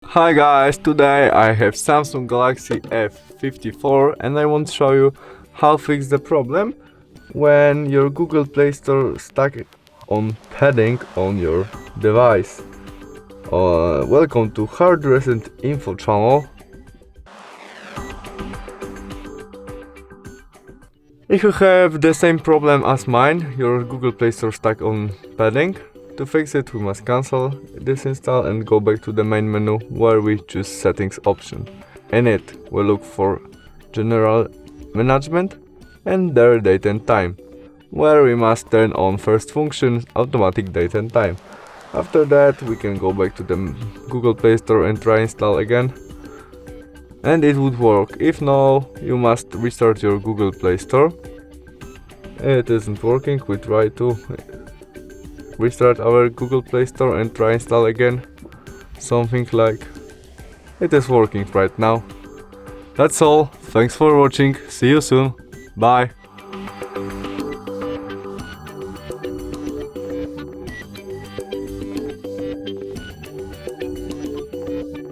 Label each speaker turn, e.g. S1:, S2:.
S1: Hi guys, today I have Samsung Galaxy F54 and I want to show you how fix the problem when your Google Play Store stuck on padding on your device. Welcome to Hard Reset Info channel. If you have the same problem as mine, your Google Play Store stuck on padding, to fix it we must cancel this install and go back to the main menu where we choose settings option. In it we look for general management and there date and time, where we must turn on first function automatic date and time. After that we can go back to the Google Play Store and try install again. And it would work. If no, you must restart your Google Play Store. It isn't working, we try to restart our Google Play Store and try install again. Something like it is working right now. That's all, thanks for watching, see you soon, bye.